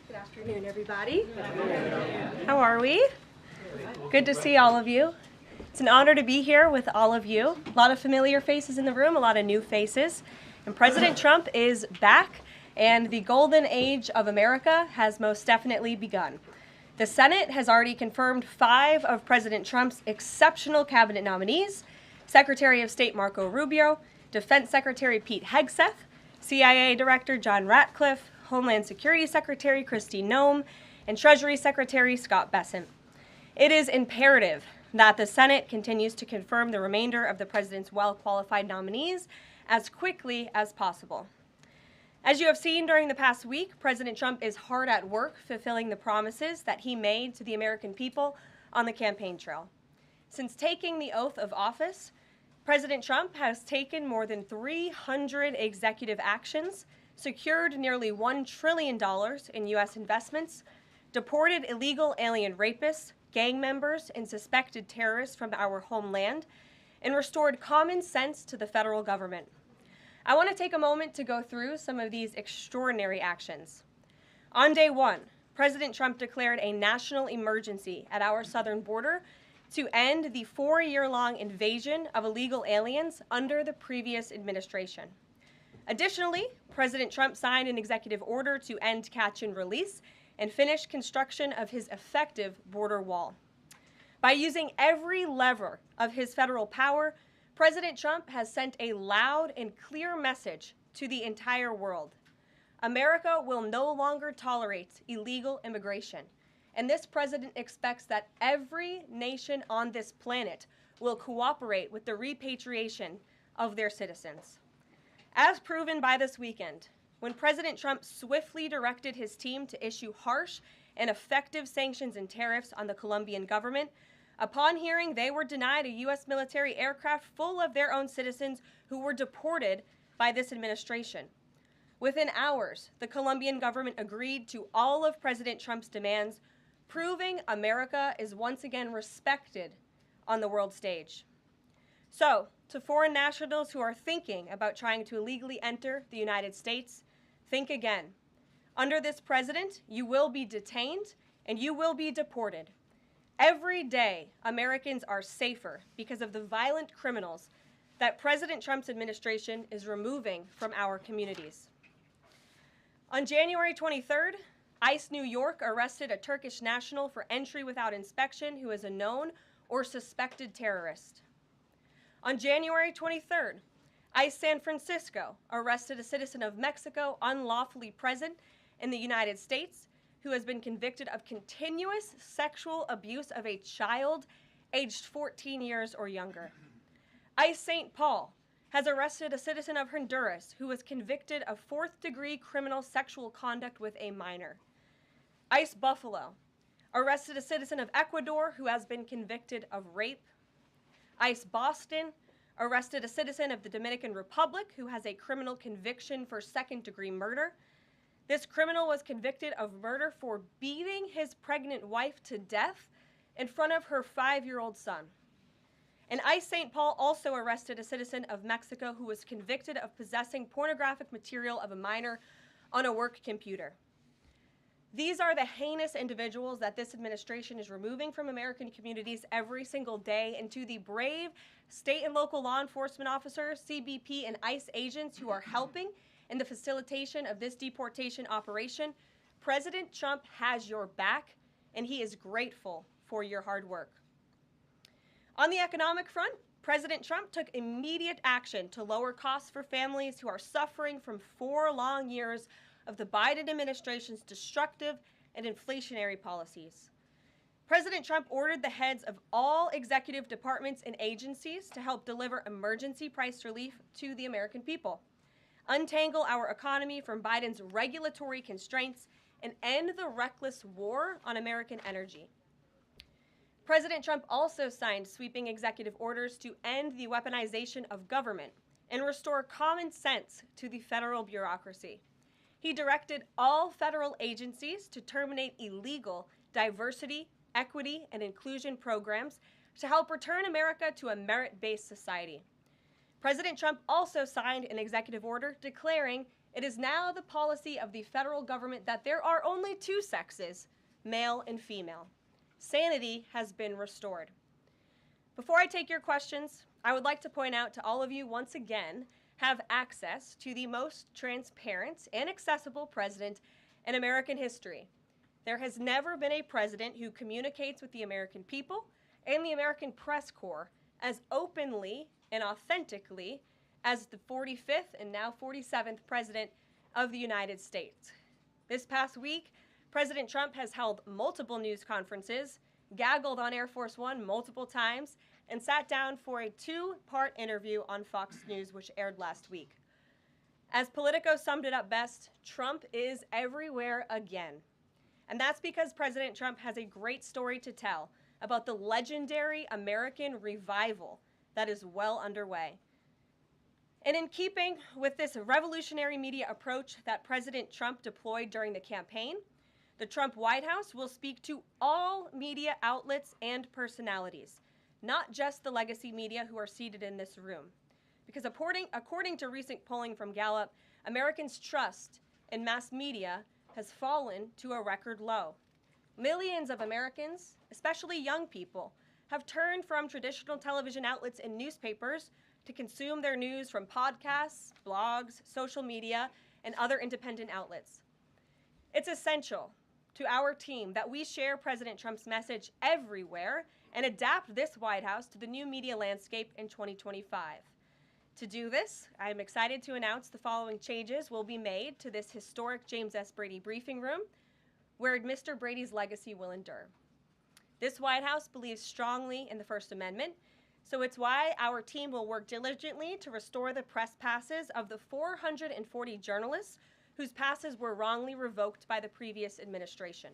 Good afternoon, everybody. How are we? Good to see all of you. It's an honor to be here with all of you. A lot of familiar faces in the room, a lot of new faces. And President Trump is back, and the golden age of America has most definitely begun. The Senate has already confirmed 5 of President Trump's exceptional cabinet nominees: Secretary of State Marco Rubio, Defense Secretary Pete Hegseth, CIA Director John Ratcliffe, Homeland Security Secretary Kristi Noem, and Treasury Secretary Scott Bessent. It is imperative that the Senate continues to confirm the remainder of the president's well-qualified nominees as quickly as possible. As you have seen during the past week, President Trump is hard at work fulfilling the promises that he made to the American people on the campaign trail. Since taking the oath of office, President Trump has taken more than 300 executive actions, secured nearly $1 trillion in U.S. investments, deported illegal alien rapists, gang members, and suspected terrorists from our homeland, and restored common sense to the federal government. I want to take a moment to go through some of these extraordinary actions. On day 1, President Trump declared a national emergency at our southern border to end the 4-year-long invasion of illegal aliens under the previous administration. Additionally, President Trump signed an executive order to end catch and release and finish construction of his effective border wall. By using every lever of his federal power, President Trump has sent a loud and clear message to the entire world. America will no longer tolerate illegal immigration, and this president expects that every nation on this planet will cooperate with the repatriation of their citizens. As proven by this weekend, when President Trump swiftly directed his team to issue harsh and effective sanctions and tariffs on the Colombian government, upon hearing they were denied a U.S. military aircraft full of their own citizens who were deported by this administration. Within hours, the Colombian government agreed to all of President Trump's demands, proving America is once again respected on the world stage. So, to foreign nationals who are thinking about trying to illegally enter the United States, think again. Under this president, you will be detained and you will be deported. Every day, Americans are safer because of the violent criminals that President Trump's administration is removing from our communities. On January 23rd, ICE New York arrested a Turkish national for entry without inspection who is a known or suspected terrorist. On January 23rd, ICE San Francisco arrested a citizen of Mexico unlawfully present in the United States who has been convicted of continuous sexual abuse of a child aged 14 years or younger. ICE St. Paul has arrested a citizen of Honduras who was convicted of 4th-degree criminal sexual conduct with a minor. ICE Buffalo arrested a citizen of Ecuador who has been convicted of rape. ICE Boston arrested a citizen of the Dominican Republic who has a criminal conviction for 2nd-degree murder. This criminal was convicted of murder for beating his pregnant wife to death in front of her 5-year-old son. And ICE St. Paul also arrested a citizen of Mexico who was convicted of possessing pornographic material of a minor on a work computer. These are the heinous individuals that this administration is removing from American communities every single day, and to the brave state and local law enforcement officers, CBP, and ICE agents who are helping in the facilitation of this deportation operation, President Trump has your back, and he is grateful for your hard work. On the economic front, President Trump took immediate action to lower costs for families who are suffering from 4 long years of the Biden administration's destructive and inflationary policies. President Trump ordered the heads of all executive departments and agencies to help deliver emergency price relief to the American people, untangle our economy from Biden's regulatory constraints, and end the reckless war on American energy. President Trump also signed sweeping executive orders to end the weaponization of government and restore common sense to the federal bureaucracy. He directed all federal agencies to terminate illegal diversity, equity, and inclusion programs to help return America to a merit-based society. President Trump also signed an executive order declaring It is now the policy of the federal government that there are only two sexes, male and female. Sanity has been restored. Before I take your questions, I would like to point out to all of you once again have access to the most transparent and accessible president in American history. There has never been a president who communicates with the American people and the American press corps as openly and authentically as the 45th and now 47th President of the United States. This past week, President Trump has held multiple news conferences, gaggled on Air Force One multiple times, and sat down for a two-part interview on Fox News, which aired last week. As Politico summed it up best, Trump is everywhere again. And that's because President Trump has a great story to tell about the legendary American revival that is well underway. And in keeping with this revolutionary media approach that President Trump deployed during the campaign, the Trump White House will speak to all media outlets and personalities, not just the legacy media who are seated in this room. Because according to recent polling from Gallup, Americans' trust in mass media has fallen to a record low. Millions of Americans, especially young people, have turned from traditional television outlets and newspapers to consume their news from podcasts, blogs, social media, and other independent outlets. It's essential to our team that we share President Trump's message everywhere and adapt this White House to the new media landscape in 2025. To do this, I am excited to announce the following changes will be made to this historic James S. Brady briefing room, where Mr. Brady's legacy will endure. This White House believes strongly in the First Amendment, so it's why our team will work diligently to restore the press passes of the 440 journalists whose passes were wrongly revoked by the previous administration.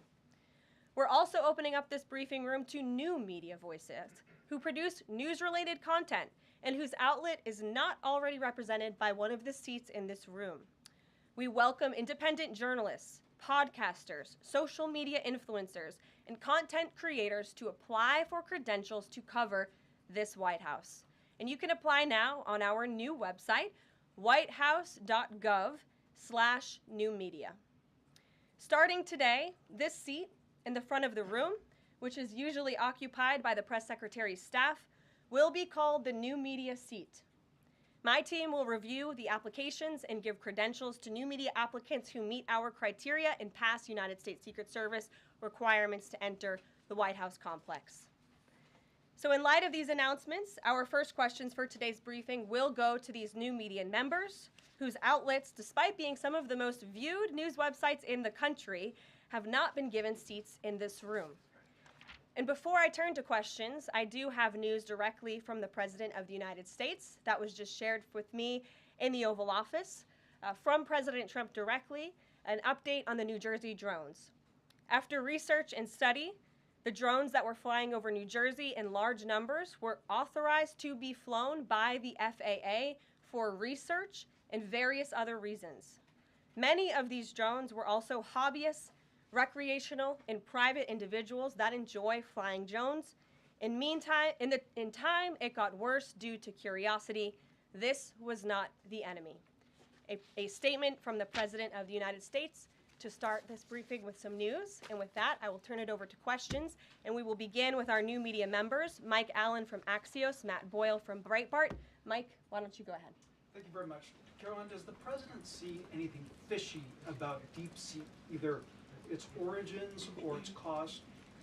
We're also opening up this briefing room to new media voices who produce news-related content and whose outlet is not already represented by one of the seats in this room. We welcome independent journalists, podcasters, social media influencers, and content creators to apply for credentials to cover this White House. And you can apply now on our new website, whitehouse.gov/newmedia. Starting today, this seat in the front of the room, which is usually occupied by the press secretary's staff, will be called the new media seat. My team will review the applications and give credentials to new media applicants who meet our criteria and pass United States Secret Service requirements to enter the White House complex. So in light of these announcements, our first questions for today's briefing will go to these new media members whose outlets, despite being some of the most viewed news websites in the country, have not been given seats in this room. And before I turn to questions, I do have news directly from the President of the United States that was just shared with me in the Oval Office. From President Trump directly, an update on the New Jersey drones. After research and study, the drones that were flying over New Jersey in large numbers were authorized to be flown by the FAA for research and various other reasons. Many of these drones were also hobbyists, recreational, and private individuals that enjoy flying drones. In time, it got worse due to curiosity. This was not the enemy. A statement from the President of the United States to start this briefing with some news. And with that, I will turn it over to questions. And we will begin with our new media members, Mike Allen from Axios, Matt Boyle from Breitbart. Mike, why don't you go ahead? Thank you very much. Caroline, does the President see anything fishy about DeepSeek, either its origins or its cost?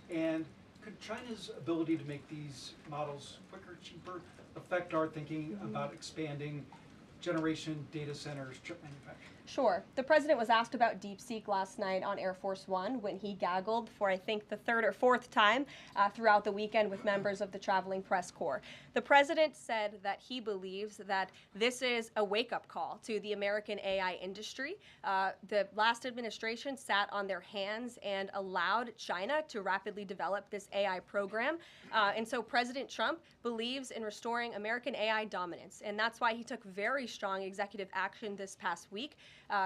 And could China's ability to make these models quicker, cheaper, affect our thinking about expanding generation data centers, chip manufacturing? Sure. The President was asked about DeepSeek last night on Air Force One when he gaggled for, I think, the third or fourth time throughout the weekend with members of the traveling press corps. The President said that he believes that this is a wake-up call to the American AI industry. The last administration sat on their hands and allowed China to rapidly develop this AI program. And so President Trump believes in restoring American AI dominance. And that's why he took very strong executive action this past week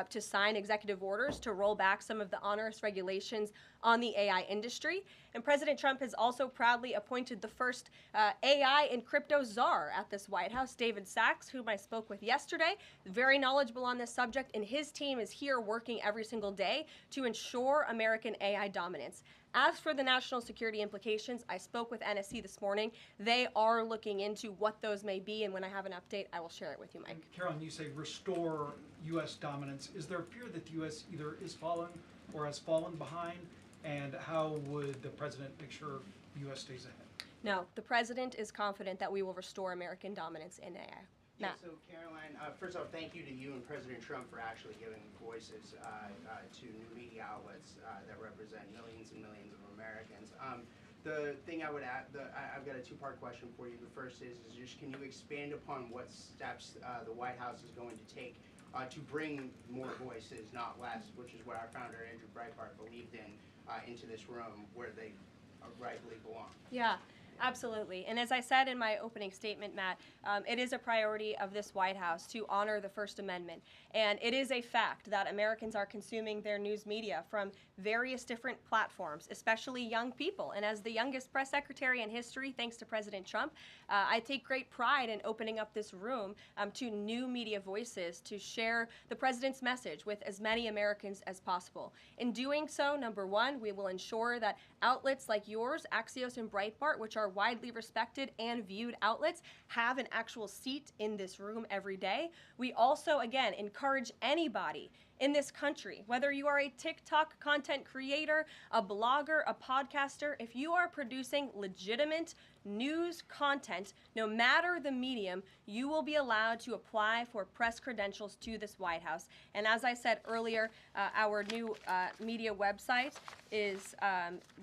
to sign executive orders to roll back some of the onerous regulations on the AI industry. And President Trump has also proudly appointed the first AI and crypto czar at this White House, David Sachs, whom I spoke with yesterday, very knowledgeable on this subject, and his team is here working every single day to ensure American AI dominance. As for the national security implications, I spoke with NSC this morning. They are looking into what those may be, and when I have an update, I will share it with you, Mike. And Caroline, you say restore U.S. dominance. Is there a fear that the U.S. either is falling or has fallen behind? And how would the president make sure the U.S. stays ahead? No, the president is confident that we will restore American dominance in AI. Yeah, so Caroline, first off, thank you to you and President Trump for actually giving voices to new media outlets that represent millions and millions of Americans. The thing I would add, I've got a two-part question for you. The first is just can you expand upon what steps the White House is going to take to bring more voices, not less, which is what our founder Andrew Breitbart believed in, into this room where they rightfully belong? Yeah. Absolutely. And as I said in my opening statement, Matt, it is a priority of this White House to honor the First Amendment. And it is a fact that Americans are consuming their news media from various different platforms, especially young people. And as the youngest press secretary in history, thanks to President Trump, I take great pride in opening up this room to new media voices to share the president's message with as many Americans as possible. In doing so, number one, we will ensure that outlets like yours, Axios and Breitbart, which are widely respected and viewed outlets, have an actual seat in this room every day. We also, again, encourage anybody in this country, whether you are a TikTok content creator, a blogger, a podcaster, if you are producing legitimate news content, no matter the medium, you will be allowed to apply for press credentials to this White House. And as I said earlier, our new media website is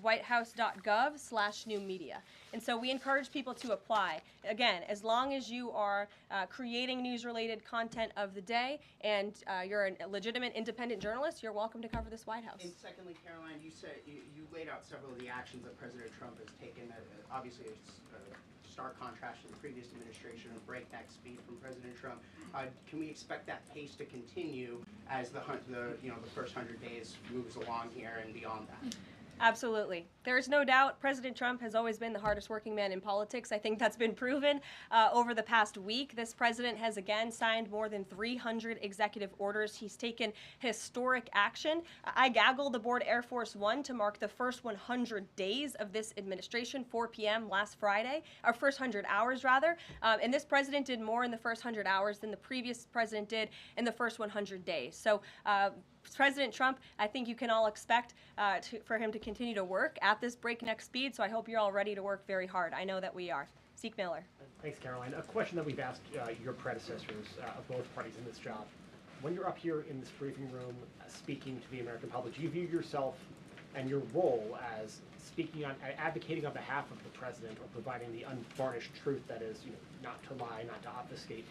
whitehouse.gov/new media. And so we encourage people to apply. Again, as long as you are creating news-related content of the day and you're a legitimate independent journalist, you're welcome to cover this White House. And secondly, Caroline, you said you laid out several of the actions that President Trump has taken. Obviously, it's a stark contrast to the previous administration of breakneck speed from President Trump. Can we expect that pace to continue as the first 100 days moves along here and beyond that? Absolutely. There's no doubt President Trump has always been the hardest working man in politics. I think that's been proven over the past week. This president has again signed more than 300 executive orders. He's taken historic action. I gaggled aboard Air Force One to mark the first 100 days of this administration, 4 p.m. last Friday, or first 100 hours rather. And this president did more in the first 100 hours than the previous president did in the first 100 days. So President Trump, I think you can all expect for him to continue to work at this breakneck speed, so I hope you're all ready to work very hard. I know that we are. Zeke Miller. Thanks, Caroline. A question that we've asked your predecessors of both parties in this job. When you're up here in this briefing room speaking to the American public, do you view yourself and your role as speaking on, advocating on behalf of the president or providing the unvarnished truth that is, not to lie, not to obfuscate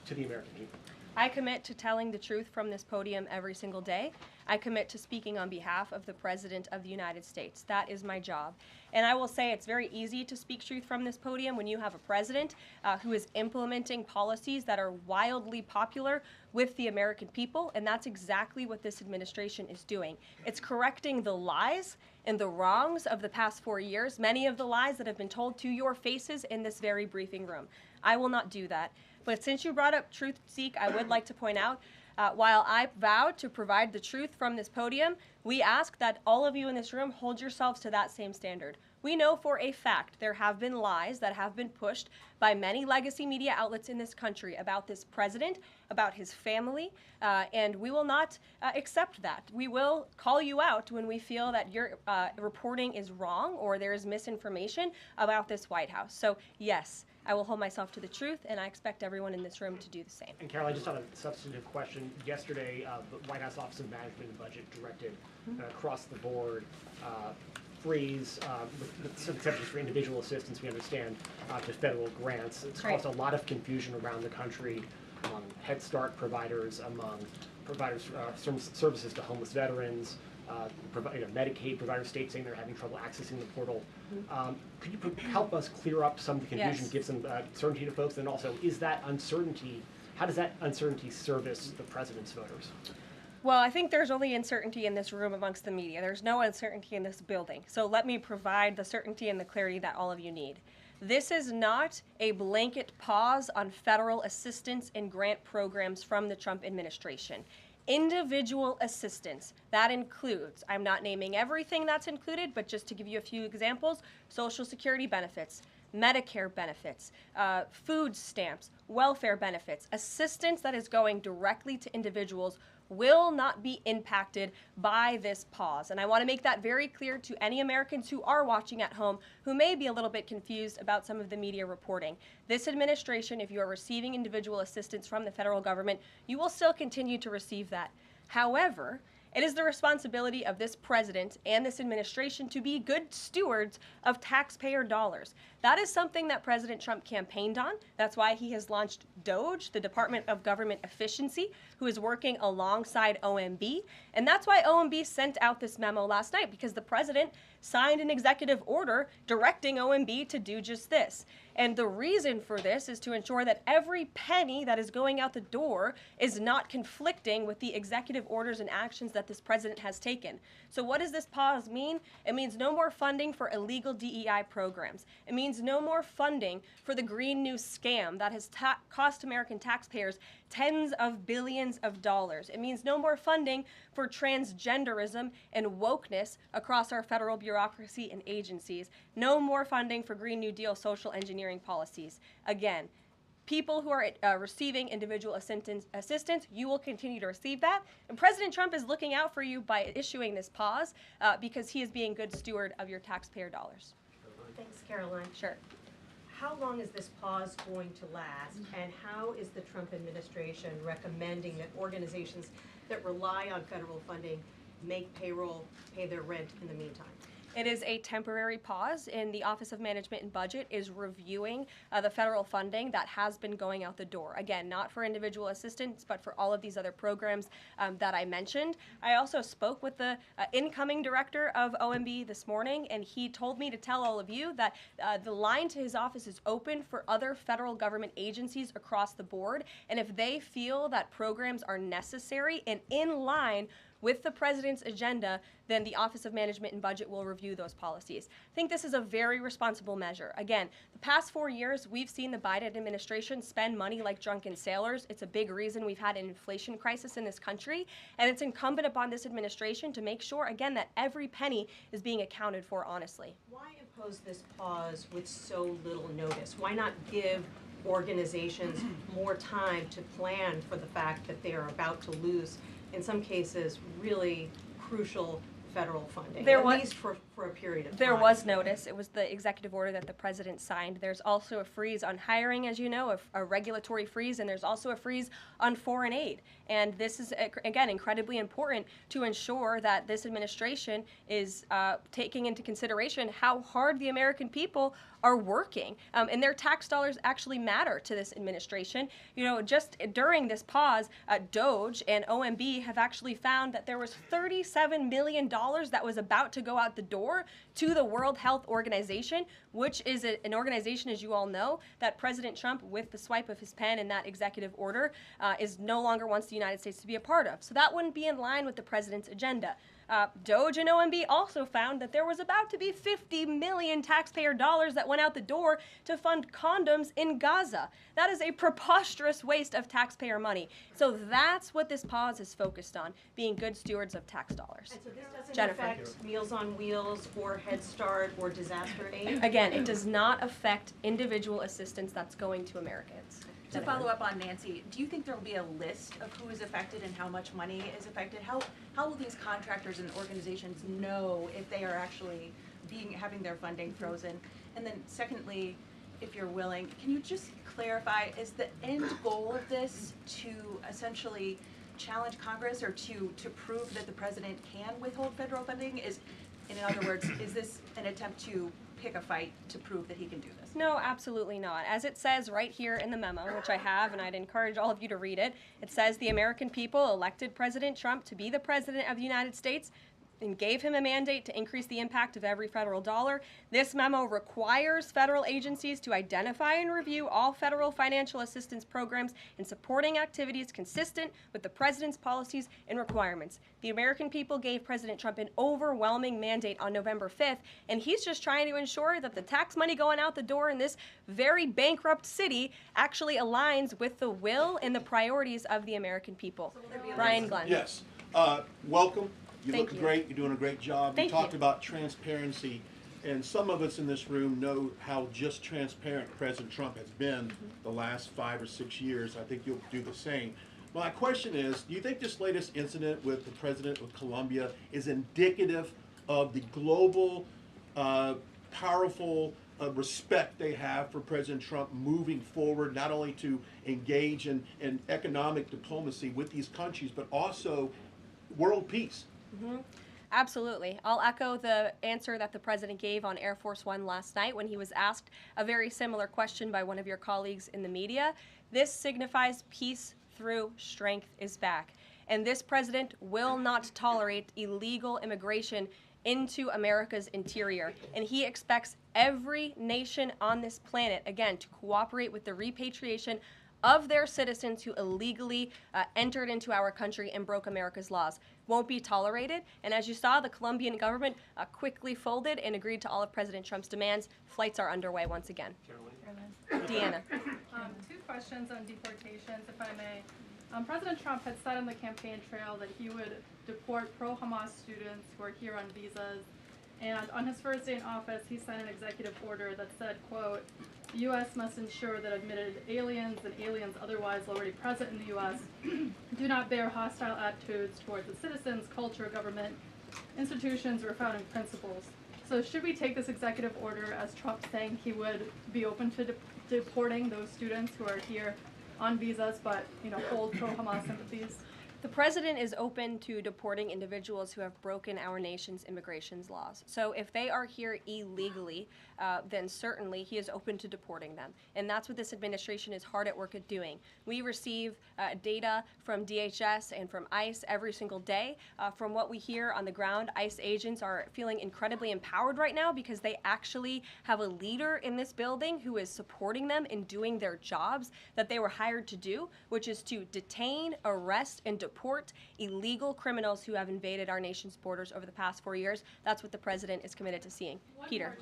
to the American people? I commit to telling the truth from this podium every single day. I commit to speaking on behalf of the President of the United States. That is my job. And I will say it's very easy to speak truth from this podium when you have a president who is implementing policies that are wildly popular with the American people, and that's exactly what this administration is doing. It's correcting the lies and the wrongs of the past 4 years, many of the lies that have been told to your faces in this very briefing room. I will not do that. But since you brought up truth, Zeke, I would like to point out, while I vowed to provide the truth from this podium, we ask that all of you in this room hold yourselves to that same standard. We know for a fact there have been lies that have been pushed by many legacy media outlets in this country about this president, about his family, and we will not accept that. We will call you out when we feel that your reporting is wrong or there is misinformation about this White House. So yes, I will hold myself to the truth, and I expect everyone in this room to do the same. And Caroline, just on a substantive question, yesterday the White House Office of Management and Budget directed across the board freeze, with some exceptions for individual assistance, we understand, to federal grants. It's caused a lot of confusion around the country among Head Start providers, among providers services to homeless veterans, Medicaid providers, states saying they're having trouble accessing the portal. Could you help us clear up some of the confusion, give some certainty to folks? And also, is that uncertainty How does that uncertainty service the president's voters? Well, I think there's only uncertainty in this room amongst the media. There's no uncertainty in this building. So let me provide the certainty and the clarity that all of you need. This is not a blanket pause on federal assistance and grant programs from the Trump administration. Individual assistance, that includes, I'm not naming everything that's included, but just to give you a few examples, Social Security benefits, Medicare benefits, food stamps, welfare benefits, assistance that is going directly to individuals will not be impacted by this pause. And I want to make that very clear to any Americans who are watching at home who may be a little bit confused about some of the media reporting. This administration, if you are receiving individual assistance from the federal government, you will still continue to receive that. However, it is the responsibility of this president and this administration to be good stewards of taxpayer dollars. That is something that President Trump campaigned on. That's why he has launched DOGE, the Department of Government Efficiency, who is working alongside OMB. And that's why OMB sent out this memo last night, because the president signed an executive order directing OMB to do just this. And the reason for this is to ensure that every penny that is going out the door is not conflicting with the executive orders and actions that this president has taken. So what does this pause mean? It means no more funding for illegal DEI programs. It means no more funding for the Green New scam that has cost American taxpayers tens of billions of dollars. It means no more funding for transgenderism and wokeness across our federal bureaucracy and agencies. No more funding for Green New Deal social engineering policies. Again, people who are receiving individual assistance, you will continue to receive that. And President Trump is looking out for you by issuing this pause because he is being good steward of your taxpayer dollars. Thanks, Caroline. Sure. How long is this pause going to last, and how is the Trump administration recommending that organizations that rely on federal funding make payroll, pay their rent in the meantime? It is a temporary pause, and the Office of Management and Budget is reviewing the federal funding that has been going out the door. Again, not for individual assistance, but for all of these other programs that I mentioned. I also spoke with the incoming director of OMB this morning, and he told me to tell all of you that the line to his office is open for other federal government agencies across the board, and if they feel that programs are necessary and in line with the president's agenda, then the Office of Management and Budget will review those policies. I think this is a very responsible measure. Again, the past 4 years, we've seen the Biden administration spend money like drunken sailors. It's a big reason we've had an inflation crisis in this country, and it's incumbent upon this administration to make sure, again, that every penny is being accounted for honestly. Why impose this pause with so little notice? Why not give organizations more time to plan for the fact that they are about to lose, in some cases, really crucial federal funding, at least for a period of time? There was notice. It was the executive order that the president signed. There's also a freeze on hiring, as you know, a regulatory freeze, and there's also a freeze on foreign aid. And this is, again, incredibly important to ensure that this administration is taking into consideration how hard the American people are working. And their tax dollars actually matter to this administration. You know, just during this pause, DOGE and OMB have actually found that there was $37 million that was about to go out the door to the World Health Organization, which is an organization, as you all know, that President Trump, with the swipe of his pen in that executive order, is no longer wants the United States to be a part of. So that wouldn't be in line with the president's agenda. DOGE and OMB also found that there was about to be 50 million taxpayer dollars that went out the door to fund condoms in Gaza. That is a preposterous waste of taxpayer money. So that's what this pause is focused on, being good stewards of tax dollars. And so this doesn't Jennifer. affect Meals on Wheels or Head Start or disaster aid? Again, it does not affect individual assistance that's going to Americans. To follow up on Nancy, do you think there will be a list of who is affected and how much money is affected? How will these contractors and organizations know if they are actually having their funding frozen? And then secondly, if you're willing, can you just clarify, is the end goal of this to essentially challenge Congress or to prove that the president can withhold federal funding? In other words, is this an attempt to pick a fight to prove that he can do this? No, absolutely not. As it says right here in the memo, which I have, and I'd encourage all of you to read it, it says the American people elected President Trump to be the President of the United States. and gave him a mandate to increase the impact of every federal dollar. This memo requires federal agencies to identify and review all federal financial assistance programs and supporting activities consistent with the president's policies and requirements. The American people gave President Trump an overwhelming mandate on November 5th, and he's just trying to ensure that the tax money going out the door in this very bankrupt city actually aligns with the will and the priorities of the American people. Brian Glenn. Yes. Welcome. You Thank look you. great. You're doing a great job. Thank you talked you. about transparency, and some of us in this room know how just transparent President Trump has been the last 5 or 6 years. I think you'll do the same. My question is, do you think this latest incident with the president of Colombia is indicative of the global, powerful respect they have for President Trump moving forward, not only to engage in economic diplomacy with these countries, but also world peace? Absolutely. I'll echo the answer that the president gave on Air Force One last night when he was asked a very similar question by one of your colleagues in the media. This signifies peace through strength is back. And this president will not tolerate illegal immigration into America's interior. And he expects every nation on this planet, again, to cooperate with the repatriation of their citizens who illegally entered into our country and broke America's laws. Won't be tolerated. And as you saw, the Colombian government quickly folded and agreed to all of President Trump's demands. Flights are underway once again. Deanna. Two questions on deportations, if I may. President Trump had said on the campaign trail that he would deport pro-Hamas students who are here on visas. And on his first day in office, he signed an executive order that said, quote, the U.S. must ensure that admitted aliens and aliens otherwise already present in the U.S. do not bear hostile attitudes towards its citizens, culture, government, institutions, or founding principles. So should we take this executive order as Trump saying he would be open to deporting those students who are here on visas but, hold pro-Hamas sympathies? The president is open to deporting individuals who have broken our nation's immigration laws. So if they are here illegally, then certainly he is open to deporting them. And that's what this administration is hard at work at doing. We receive data from DHS and from ICE every single day. From what we hear on the ground, ICE agents are feeling incredibly empowered right now because they actually have a leader in this building who is supporting them in doing their jobs that they were hired to do, which is to detain, arrest, and deport illegal criminals who have invaded our nation's borders over the past 4 years. That's what the president is committed to seeing. Peter.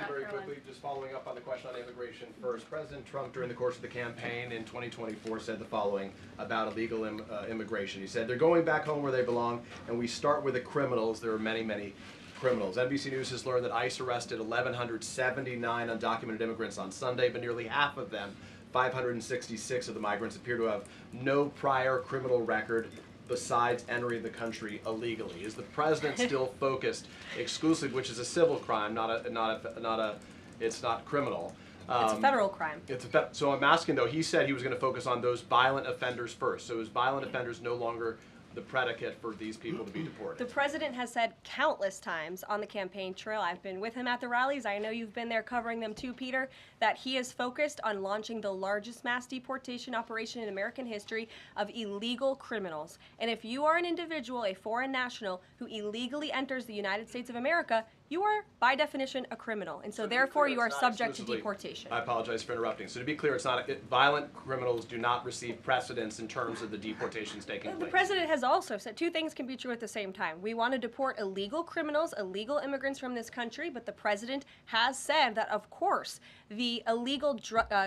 Very quickly, just following up on the question on immigration first. President Trump, during the course of the campaign in 2024, said the following about illegal immigration. He said, they're going back home where they belong, and we start with the criminals. There are many, many criminals. NBC News has learned that ICE arrested 1,179 undocumented immigrants on Sunday, but nearly half of them, 566 of the migrants, appear to have no prior criminal record besides entering the country illegally. Is the president still focused exclusively, which is a civil crime, it's not criminal? It's a federal crime. So I'm asking though, he said he was going to focus on those violent offenders first. So is violent offenders no longer the predicate for these people to be deported? The president has said countless times on the campaign trail, I've been with him at the rallies, I know you've been there covering them too, Peter, that he is focused on launching the largest mass deportation operation in American history of illegal criminals. And if you are an individual, a foreign national, who illegally enters the United States of America, you are, by definition, a criminal. And so therefore, you are subject to deportation. I apologize for interrupting. So to be clear, it's not violent criminals do not receive precedence in terms of the deportations taking place. The president has also said two things can be true at the same time. We want to deport illegal criminals, illegal immigrants from this country, but the president has said that, of course, the illegal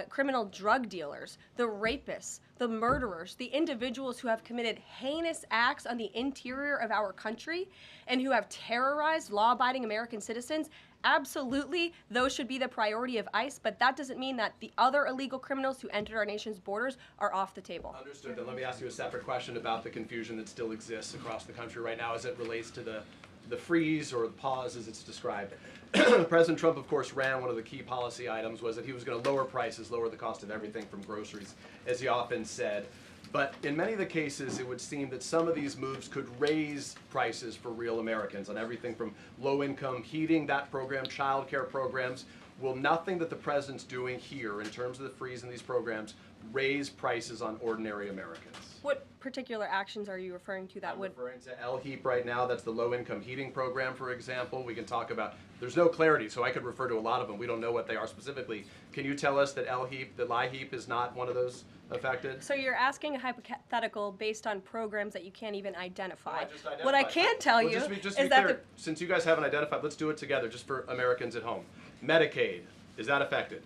criminal drug dealers, the rapists, the murderers, the individuals who have committed heinous acts on the interior of our country and who have terrorized law-abiding American citizens, absolutely, those should be the priority of ICE, but that doesn't mean that the other illegal criminals who entered our nation's borders are off the table. Understood. Then let me ask you a separate question about the confusion that still exists across the country right now as it relates to the freeze or the pause as it's described. President Trump, of course, ran one of the key policy items was that he was going to lower prices, lower the cost of everything from groceries, as he often said. But in many of the cases, it would seem that some of these moves could raise prices for real Americans on everything from low-income heating, that program, child care programs. Will nothing that the president's doing here in terms of the freeze in these programs raise prices on ordinary Americans? What particular actions are you referring to that I'm would? referring to LHEAP right now. That's the low-income heating program, for example. We can talk about, there's no clarity, so I could refer to a lot of them. We don't know what they are specifically. Can you tell us that LHEAP is not one of those affected? So you're asking a hypothetical based on programs that you can't even identify. I just identified. What I can tell you Just to is be that clear, since you guys haven't identified, let's do it together, just for Americans at home. Medicaid, is that affected?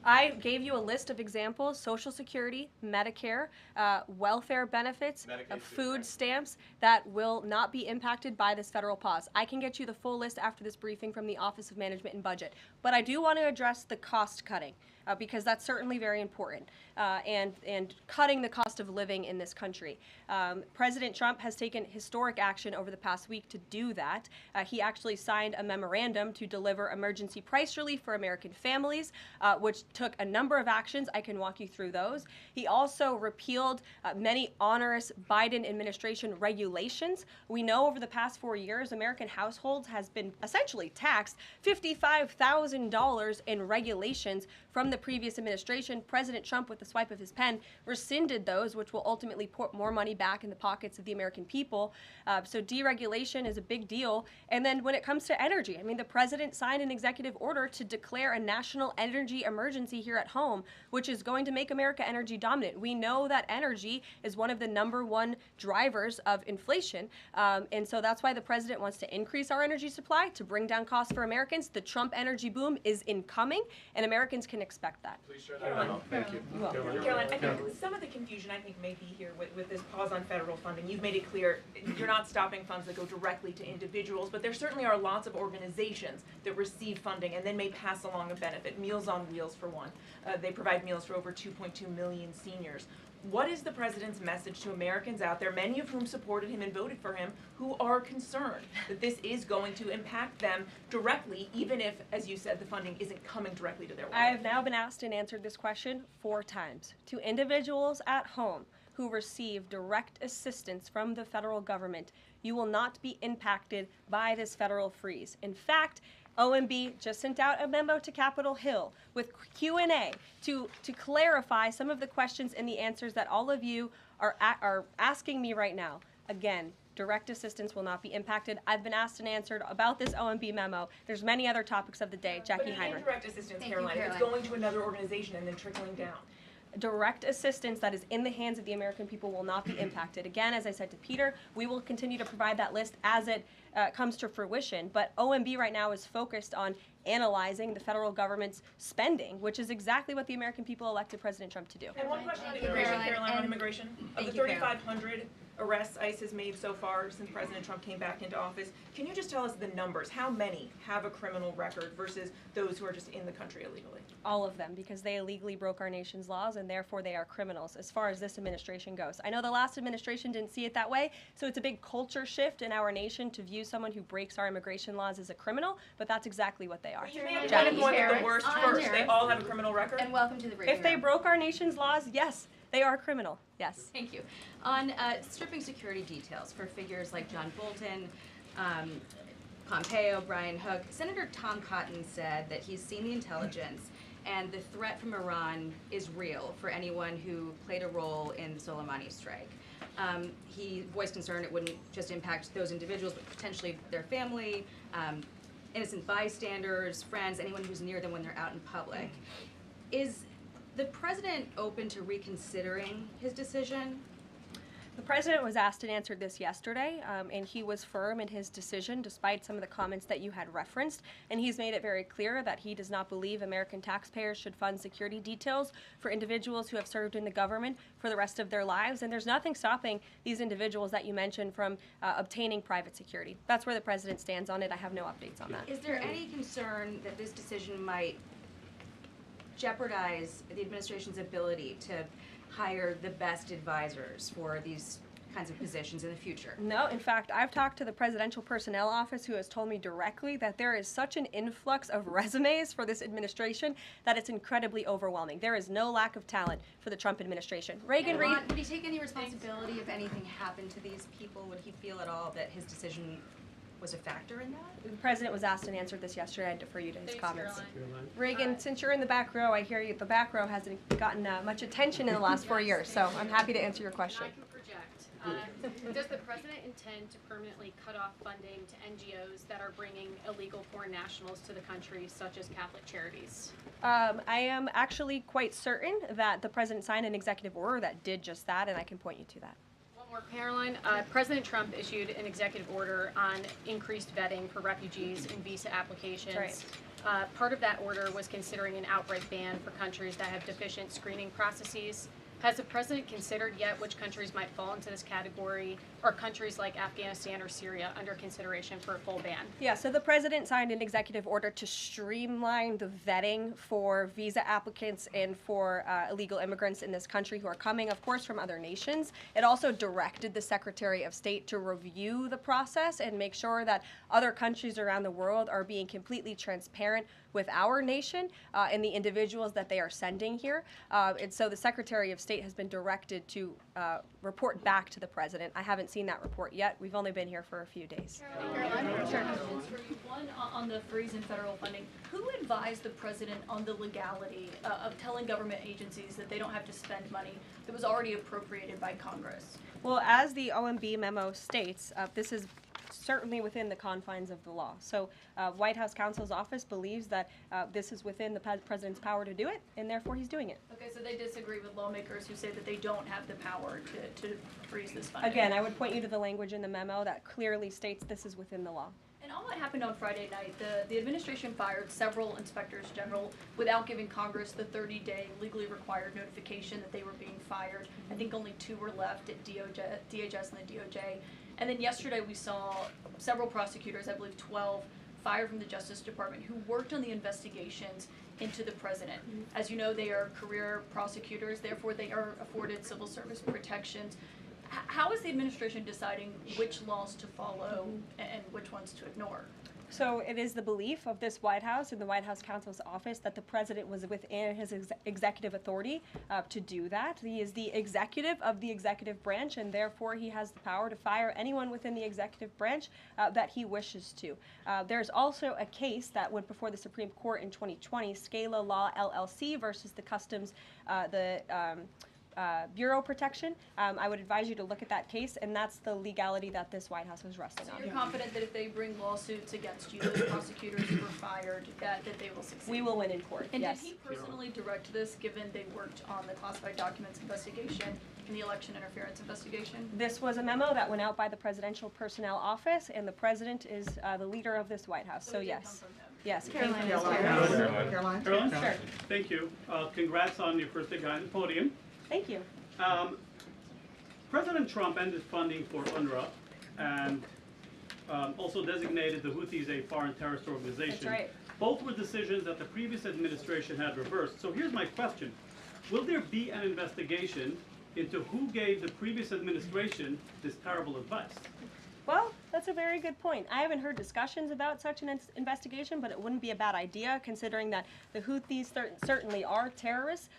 I gave you a list of examples: Social Security, Medicare, welfare benefits, Medicaid, food right. stamps that will not be impacted by this federal pause. I can get you the full list after this briefing from the Office of Management and Budget. But I do want to address the cost cutting because that's certainly very important, and cutting the cost of living in this country. President Trump has taken historic action over the past week to do that. He actually signed a memorandum to deliver emergency price relief for American families, which took a number of actions. I can walk you through those. He also repealed many onerous Biden administration regulations. We know over the past 4 years, American households has been essentially taxed $55,000 in regulations from the previous administration. President Trump, with the swipe of his pen, rescinded those, which will ultimately put more money back in the pockets of the American people. So deregulation is a big deal. And then when it comes to energy, I mean, the president signed an executive order to declare a national energy emergency here at home, which is going to make America energy dominant. We know that energy is one of the #1 drivers of inflation. And so that's why the president wants to increase our energy supply to bring down costs for Americans. The Trump energy boom is incoming, and Americans can expect that. Please share that out. Thank you. Caroline, I think some of the confusion may be here with this pause on federal funding. You've made it clear you're not stopping funds that go directly to individuals, but there certainly are lots of organizations that receive funding and then may pass along a benefit. Meals on Wheels, for one. They provide meals for over 2.2 million seniors. What is the president's message to Americans out there, many of whom supported him and voted for him, who are concerned that this is going to impact them directly, even if, as you said, the funding isn't coming directly to their wallet? I have now been asked and answered this question 4 times. To individuals at home who receive direct assistance from the federal government, you will not be impacted by this federal freeze. In fact, OMB just sent out a memo to Capitol Hill with Q&A to clarify some of the questions and the answers that all of you are asking me right now. Again, direct assistance will not be impacted. I've been asked and answered about this OMB memo. There's many other topics of the day. Jackie But Heinrich. indirect assistance, Caroline, if it's going to another organization and then trickling down. Direct assistance that is in the hands of the American people will not be impacted. Again, as I said to Peter, we will continue to provide that list as it comes to fruition. But OMB right now is focused on analyzing the federal government's spending, which is exactly what the American people elected President Trump to do. And one question on immigration, Caroline, on immigration. Of the 3,500 arrests ICE has made so far since President Trump came back into office, can you just tell us the numbers? How many have a criminal record versus those who are just in the country illegally? All of them, because they illegally broke our nation's laws and therefore they are criminals as far as this administration goes. I know the last administration didn't see it that way, so it's a big culture shift in our nation to view someone who breaks our immigration laws as a criminal, but that's exactly what they are. But you made a point of going with the worst first. They all have a criminal record? And welcome to the briefing If they room. broke our nation's laws, yes, they are criminal, yes. Thank you. On stripping security details for figures like John Bolton, Pompeo, Brian Hook, Senator Tom Cotton said that he's seen the intelligence and the threat from Iran is real for anyone who played a role in the Soleimani strike. He voiced concern it wouldn't just impact those individuals, but potentially their family, innocent bystanders, friends, anyone who's near them when they're out in public. Is the president open to reconsidering his decision? The president was asked and answered this yesterday, and he was firm in his decision despite some of the comments that you had referenced, and he's made it very clear that he does not believe American taxpayers should fund security details for individuals who have served in the government for the rest of their lives, and there's nothing stopping these individuals that you mentioned from obtaining private security. That's where the president stands on it. I have no updates on that. Is there any concern that this decision might jeopardize the administration's ability to hire the best advisors for these kinds of positions in the future? No, in fact, I've talked to the Presidential Personnel Office, who has told me directly that there is such an influx of resumes for this administration that it's incredibly overwhelming. There is no lack of talent for the Trump administration. Reagan Reed. Would he take any responsibility if anything happened to these people? Would he feel at all that his decision was a factor in that? The president was asked and answered this yesterday. I defer you to his comments. Caroline. Reagan, since you're in the back row, I hear you. The back row hasn't gotten much attention in the last 4 years, so I'm happy to answer your question. Does the president intend to permanently cut off funding to NGOs that are bringing illegal foreign nationals to the country, such as Catholic charities? I am actually quite certain that the president signed an executive order that did just that, and I can point you to that. One more, Caroline. President Trump issued an executive order on increased vetting for refugees and visa applications. Right. Part of that order was considering an outright ban for countries that have deficient screening processes. Has the president considered yet which countries might fall into this category, or countries like Afghanistan or Syria under consideration for a full ban? Yeah, so the president signed an executive order to streamline the vetting for visa applicants and for illegal immigrants in this country who are coming, of course, from other nations. It also directed the Secretary of State to review the process and make sure that other countries around the world are being completely transparent with our nation and the individuals that they are sending here. And so the Secretary of State has been directed to report back to the president. I haven't seen that report yet. We've only been here for a few days. Caroline, questions for you. One on the freeze in federal funding. Who advised the president on the legality of telling government agencies that they don't have to spend money that was already appropriated by Congress? Well, as the OMB memo states, this is certainly within the confines of the law. So White House counsel's office believes that this is within the president's power to do it, and therefore he's doing it. Okay, so they disagree with lawmakers who say that they don't have the power to freeze this funding. Again, I would point you to the language in the memo that clearly states this is within the law. And on what happened on Friday night, the administration fired several inspectors general without giving Congress the 30-day legally required notification that they were being fired. I think only 2 were left at DHS and the DOJ. And then yesterday we saw several prosecutors, I believe 12, fired from the Justice Department who worked on the investigations into the president. As you know, they are career prosecutors, therefore they are afforded civil service protections. How is the administration deciding which laws to follow and which ones to ignore? So it is the belief of this White House and the White House counsel's office that the president was within his executive authority to do that. He is the executive of the executive branch, and therefore he has the power to fire anyone within the executive branch that he wishes to. There's also a case that went before the Supreme Court in 2020, Scala Law LLC versus the Customs, Bureau protection. I would advise you to look at that case, and that's the legality that this White House was resting on. So you're confident that if they bring lawsuits against you, those prosecutors who were fired, that they will succeed? We will win in court, And yes. did he personally direct this, given they worked on the classified documents investigation and the election interference investigation? This was a memo that went out by the Presidential Personnel Office, and the president is the leader of this White House, so it did yes. come from them. Yes. Caroline? Sure. Thank you. Congrats on your first day behind the podium. Thank you. President Trump ended funding for UNRWA and also designated the Houthis a foreign terrorist organization. That's right. Both were decisions that the previous administration had reversed. So here's my question. Will there be an investigation into who gave the previous administration this terrible advice? Well, that's a very good point. I haven't heard discussions about such an investigation, but it wouldn't be a bad idea considering that the Houthis certainly are terrorists.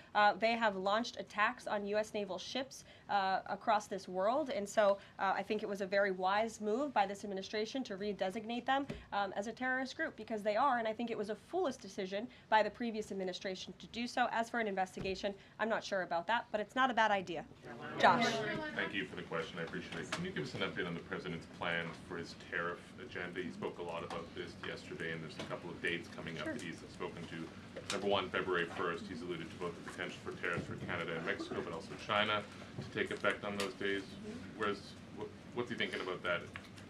They have launched attacks on U.S. naval ships across this world, and so I think it was a very wise move by this administration to redesignate them as a terrorist group, because they are, and I think it was a foolish decision by the previous administration to do so. As for an investigation, I'm not sure about that, but it's not a bad idea. Josh. Thank you for the question. I appreciate it. Can you give us an update on the president's plans for his tariff agenda? He spoke a lot about this yesterday, and there's a couple of dates coming up that he's spoken to. Number one, February 1st, he's alluded to both the potential for tariffs for Canada and Mexico, but also China to take effect on those days. What's he thinking about that?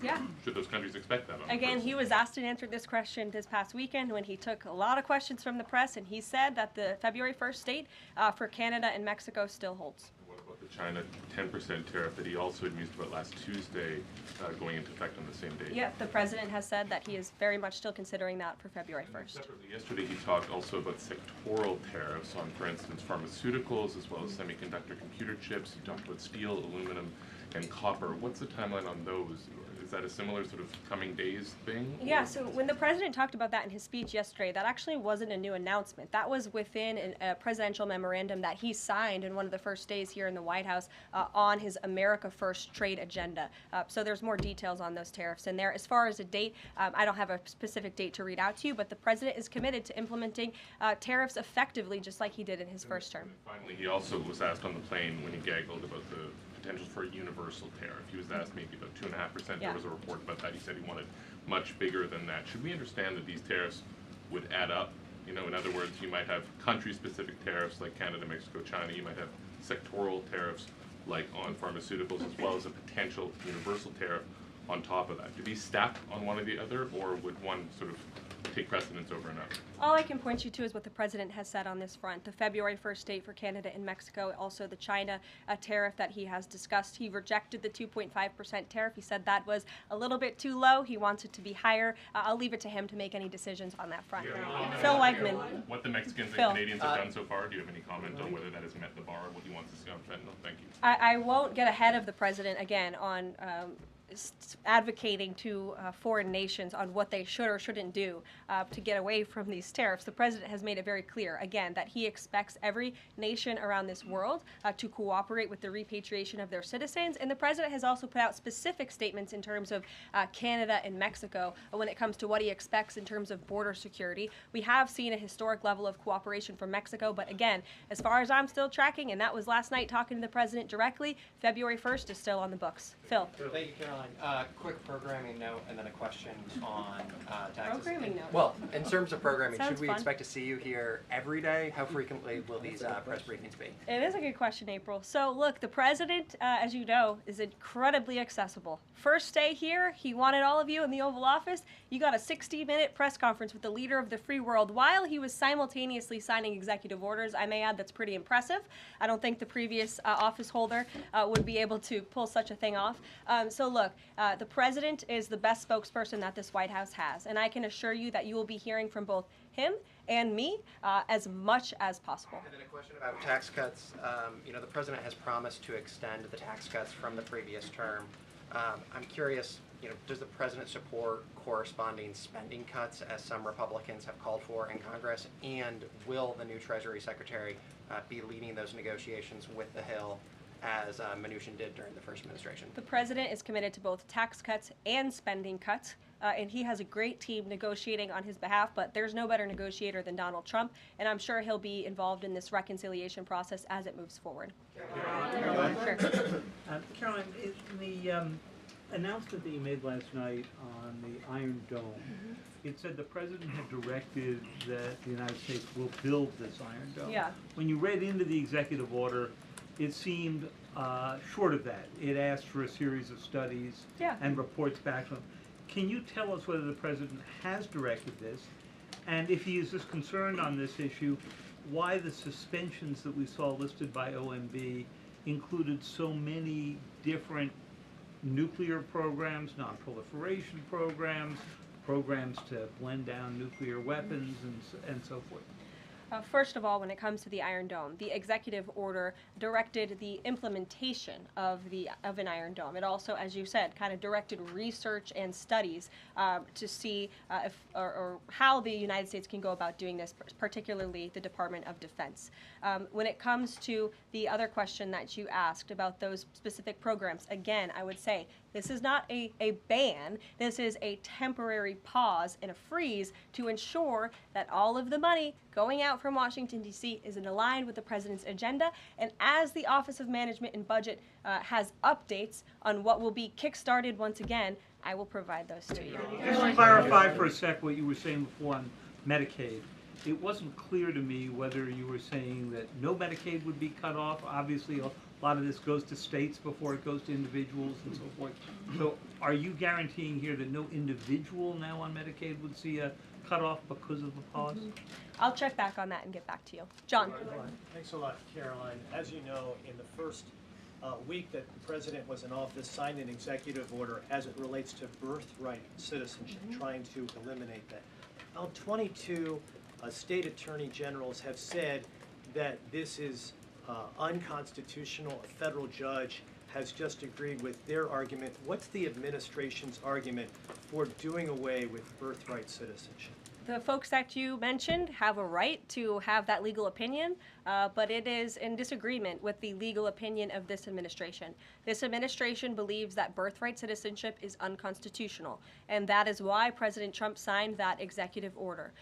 Yeah. Should those countries expect that? Again, he was asked and answered this question this past weekend when he took a lot of questions from the press, and he said that the February 1st date for Canada and Mexico still holds. What about the China 10% tariff that he also had used about last Tuesday going into effect on the same day? Yeah, the president has said that he is very much still considering that for February 1st. Separately, yesterday he talked also about sectoral tariffs on, for instance, pharmaceuticals as well as semiconductor computer chips. He talked about steel, aluminum, and copper. What's the timeline on those? Is that a similar sort of coming days thing? Yeah, so when the president talked about that in his speech yesterday, that actually wasn't a new announcement. That was within a presidential memorandum that he signed in one of the first days here in the White House on his America First trade agenda. So there's more details on those tariffs in there. As far as a date, I don't have a specific date to read out to you, but the president is committed to implementing tariffs effectively, just like he did in his first term. Finally, he also was asked on the plane when he gaggled about the potential for a universal tariff. He was asked maybe about 2.5%. Yeah. There was a report about that. He said he wanted much bigger than that. Should we understand that these tariffs would add up? You know, in other words, you might have country-specific tariffs like Canada, Mexico, China. You might have sectoral tariffs like on pharmaceuticals, as well as a potential universal tariff on top of that. Do these stack on one or the other, or would one sort of take precedence over another? All I can point you to is what the president has said on this front. The February 1st date for Canada and Mexico, also the China tariff that he has discussed. He rejected the 2.5% tariff. He said that was a little bit too low. He wants it to be higher. I'll leave it to him to make any decisions on that front. Phil Wegman. What the Mexicans Phil. and Canadians have done so far, do you have any comment on whether that has met the bar of what he wants to see on fentanyl? Thank you. I won't get ahead of the president again on advocating to foreign nations on what they should or shouldn't do to get away from these tariffs. The president has made it very clear, again, that he expects every nation around this world to cooperate with the repatriation of their citizens. And the president has also put out specific statements in terms of Canada and Mexico when it comes to what he expects in terms of border security. We have seen a historic level of cooperation from Mexico, but again, as far as I'm still tracking, and that was last night talking to the president directly, February 1st is still on the books. Phil. Thank you, Caroline. Quick programming note and then a question on taxes. Programming note. Well, in terms of programming, Sounds should we fun. expect to see you here every day? How frequently will these press briefings be? It is a good question, April. So look, the president, as you know, is incredibly accessible. First day here, he wanted all of you in the Oval Office. You got a 60-minute press conference with the leader of the free world while he was simultaneously signing executive orders. I may add that's pretty impressive. I don't think the previous office holder would be able to pull such a thing off. So look, the president is the best spokesperson that this White House has, and I can assure you that you will be hearing from both him and me as much as possible. And then a question about tax cuts. You know, the president has promised to extend the tax cuts from the previous term. I'm curious, you know, does the president support corresponding spending cuts as some Republicans have called for in Congress? And will the new Treasury Secretary be leading those negotiations with the Hill as Mnuchin did during the first administration? The president is committed to both tax cuts and spending cuts, and he has a great team negotiating on his behalf, but there's no better negotiator than Donald Trump, and I'm sure he'll be involved in this reconciliation process as it moves forward. Caroline. Sure. Caroline, in the announcement that you made last night on the Iron Dome, it said the president had directed that the United States will build this Iron Dome. Yeah. When you read into the executive order, it seemed short of that. It asked for a series of studies and reports back to him. Can you tell us whether the president has directed this? And if he is as concerned on this issue, why the suspensions that we saw listed by OMB included so many different nuclear programs, non-proliferation programs, programs to blend down nuclear weapons, and so forth? First of all, when it comes to the Iron Dome, the executive order directed the implementation of an Iron Dome. It also, as you said, kind of directed research and studies to see if or how the United States can go about doing this, particularly the Department of Defense. When it comes to the other question that you asked about those specific programs, again, I would say this is not a ban. This is a temporary pause and a freeze to ensure that all of the money going out from Washington, D.C. is aligned with the president's agenda. And as the Office of Management and Budget has updates on what will be kickstarted once again, I will provide those to you. Just to clarify for a sec what you were saying before on Medicaid. It wasn't clear to me whether you were saying that no Medicaid would be cut off. Obviously, a lot of this goes to states before it goes to individuals and so forth. So are you guaranteeing here that no individual now on Medicaid would see a cutoff because of the pause? I'll check back on that and get back to you. John. Thanks a lot, Caroline. As you know, in the first week that the president was in office, signed an executive order as it relates to birthright citizenship, trying to eliminate that. Now, 22 state attorney generals have said that this is unconstitutional. A federal judge has just agreed with their argument. What's the administration's argument for doing away with birthright citizenship? The folks that you mentioned have a right to have that legal opinion, but it is in disagreement with the legal opinion of this administration. This administration believes that birthright citizenship is unconstitutional, and that is why President Trump signed that executive order.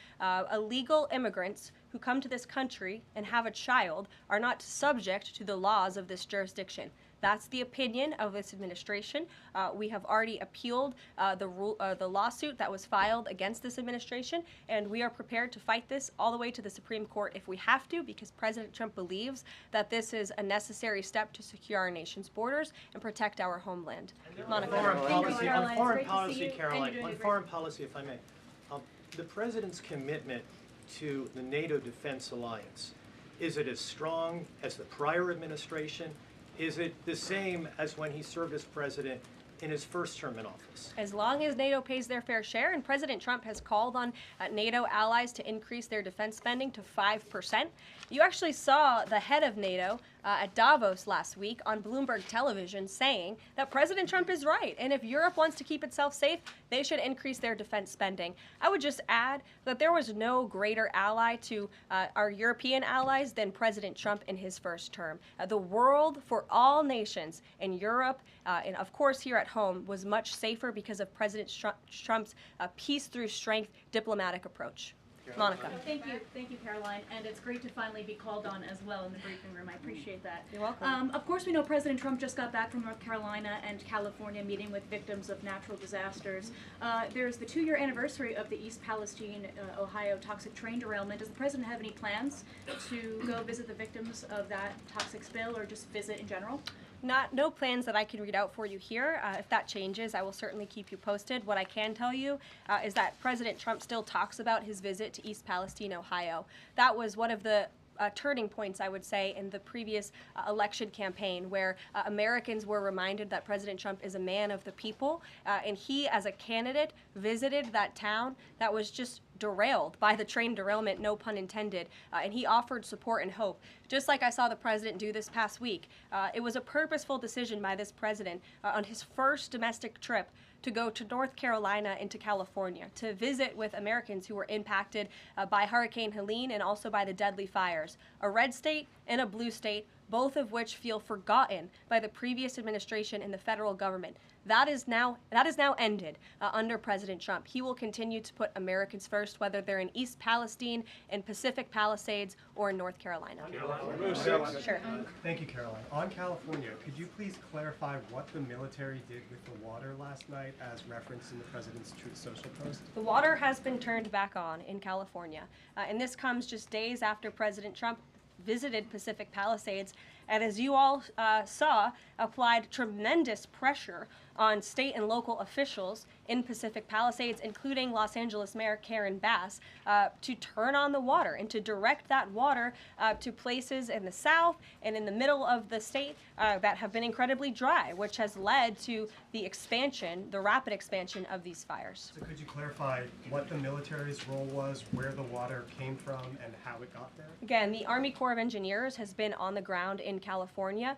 Illegal immigrants who come to this country and have a child are not subject to the laws of this jurisdiction. That's the opinion of this administration. We have already appealed the lawsuit that was filed against this administration, and we are prepared to fight this all the way to the Supreme Court if we have to, because President Trump believes that this is a necessary step to secure our nation's borders and protect our homeland. Monica. On foreign policy, Caroline, on foreign policy, if I may, the President's commitment to the NATO Defense Alliance, is it as strong as the prior administration? Is it the same as when he served as president in his first term in office? As long as NATO pays their fair share, and President Trump has called on NATO allies to increase their defense spending to 5%. You actually saw the head of NATO at Davos last week on Bloomberg television saying that President Trump is right, and if Europe wants to keep itself safe, they should increase their defense spending. I would just add that there was no greater ally to our European allies than President Trump in his first term. The world for all nations in Europe, and of course here at home, was much safer because of President Trump's peace through strength diplomatic approach. Monica. Thank you, Caroline, and it's great to finally be called on as well in the briefing room. I appreciate that. You're welcome. Of course, we know President Trump just got back from North Carolina and California meeting with victims of natural disasters. There's the 2-year anniversary of the East Palestine, Ohio toxic train derailment. Does the President have any plans to go visit the victims of that toxic spill, or just visit in general? No plans that I can read out for you here. If that changes, I will certainly keep you posted. What I can tell you is that President Trump still talks about his visit to East Palestine, Ohio. That was one of the turning points, I would say, in the previous election campaign, where Americans were reminded that President Trump is a man of the people, and he, as a candidate, visited that town that was just derailed by the train derailment, no pun intended, and he offered support and hope, just like I saw the president do this past week. It was a purposeful decision by this president on his first domestic trip to go to North Carolina and to California to visit with Americans who were impacted by Hurricane Helene and also by the deadly fires. A red state and a blue state, both of which feel forgotten by the previous administration and the federal government. That is now ended under President Trump. He will continue to put Americans first, whether they're in East Palestine, in Pacific Palisades, or in North Carolina. Sure. Thank you, Caroline. On California, could you please clarify what the military did with the water last night as referenced in the President's Truth Social post? The water has been turned back on in California, and this comes just days after President Trump visited Pacific Palisades, and as you all saw, applied tremendous pressure on state and local officials in Pacific Palisades, including Los Angeles Mayor Karen Bass, to turn on the water and to direct that water to places in the south and in the middle of the state that have been incredibly dry, which has led to the rapid expansion of these fires. So could you clarify what the military's role was, where the water came from, and how it got there? Again, the Army Corps of Engineers has been on the ground in California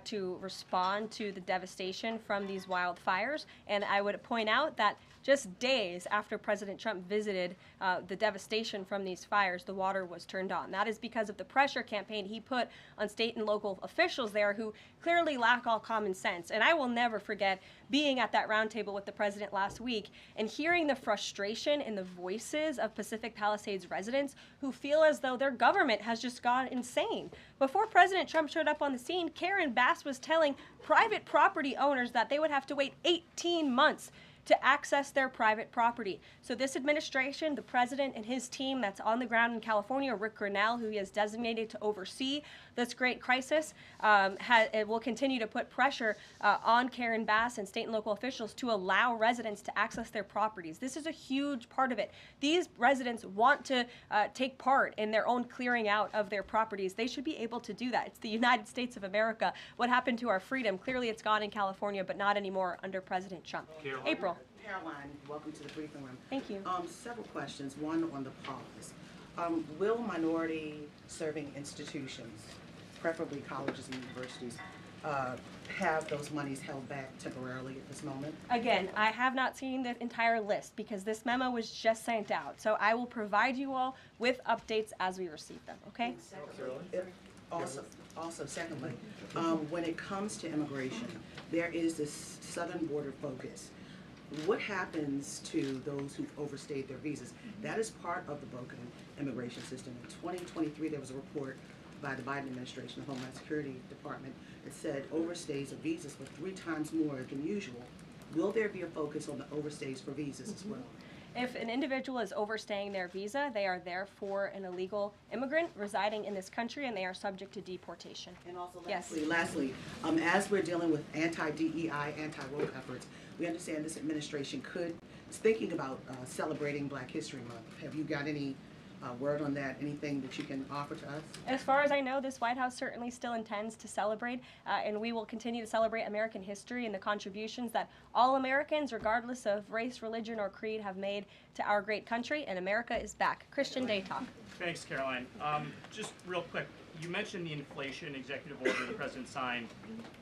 to respond to the devastation from these wildfires, and I would point out that just days after President Trump visited the devastation from these fires, the water was turned on. That is because of the pressure campaign he put on state and local officials there who clearly lack all common sense. And I will never forget being at that roundtable with the president last week and hearing the frustration in the voices of Pacific Palisades residents who feel as though their government has just gone insane. Before President Trump showed up on the scene, Karen Bass was telling private property owners that they would have to wait 18 months to access their private property. So this administration, the president and his team that's on the ground in California, Rick Grinnell, who he has designated to oversee this great crisis, it will continue to put pressure on Karen Bass and state and local officials to allow residents to access their properties. This is a huge part of it. These residents want to take part in their own clearing out of their properties. They should be able to do that. It's the United States of America. What happened to our freedom? Clearly it's gone in California, but not anymore under President Trump. April. Caroline, welcome to the briefing room. Thank you. Several questions. One on the pause. Will minority-serving institutions, preferably colleges and universities, have those monies held back temporarily at this moment? Again, I have not seen the entire list because this memo was just sent out. So I will provide you all with updates as we receive them, okay? Also, secondly, when it comes to immigration, there is this southern border focus. What happens to those who've overstayed their visas? That is part of the broken immigration system. In 2023, there was a report by the Biden administration, the Homeland Security Department. It said overstays of visas were 3 times more than usual. Will there be a focus on the overstays for visas as well? If an individual is overstaying their visa, they are therefore an illegal immigrant residing in this country, and they are subject to deportation. And also, yes. lastly, as we're dealing with anti-DEI, anti-woke efforts, we understand this administration is thinking about celebrating Black History Month. Have you got any word on that? Anything that you can offer to us? As far as I know, this White House certainly still intends to celebrate, and we will continue to celebrate American history and the contributions that all Americans, regardless of race, religion, or creed, have made to our great country, and America is back. Christian Day Talk. Thanks, Caroline. Just real quick, you mentioned the inflation executive order the president signed,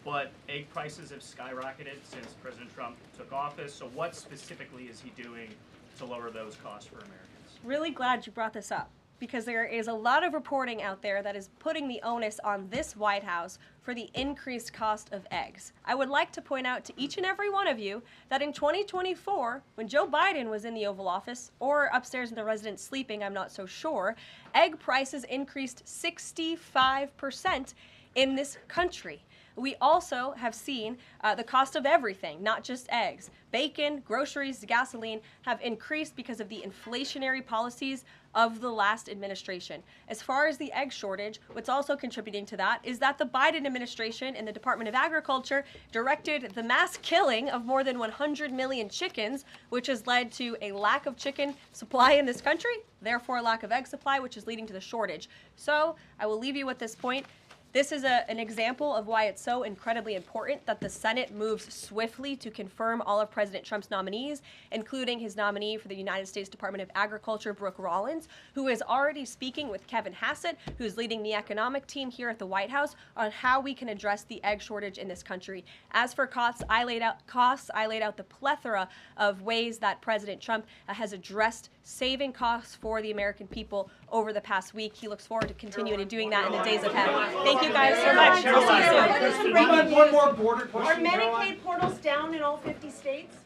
but egg prices have skyrocketed since President Trump took office, so what specifically is he doing to lower those costs for Americans? Really glad you brought this up, because there is a lot of reporting out there that is putting the onus on this White House for the increased cost of eggs. I would like to point out to each and every one of you that in 2024, when Joe Biden was in the Oval Office, or upstairs in the residence sleeping, I'm not so sure, egg prices increased 65% in this country. We also have seen the cost of everything, not just eggs. Bacon, groceries, gasoline have increased because of the inflationary policies of the last administration. As far as the egg shortage, what's also contributing to that is that the Biden administration and the Department of Agriculture directed the mass killing of more than 100 million chickens, which has led to a lack of chicken supply in this country, therefore a lack of egg supply, which is leading to the shortage. So I will leave you with this point. This is an example of why it's so incredibly important that the Senate moves swiftly to confirm all of President Trump's nominees, including his nominee for the United States Department of Agriculture, Brooke Rollins, who is already speaking with Kevin Hassett, who's leading the economic team here at the White House, on how we can address the egg shortage in this country. As for costs, I laid out the plethora of ways that President Trump has addressed saving costs for the American people over the past week. He looks forward to continuing to doing that in the days ahead. Thank you guys so much. We'll see you soon. One more border question. Are Medicaid portals down in all 50 states?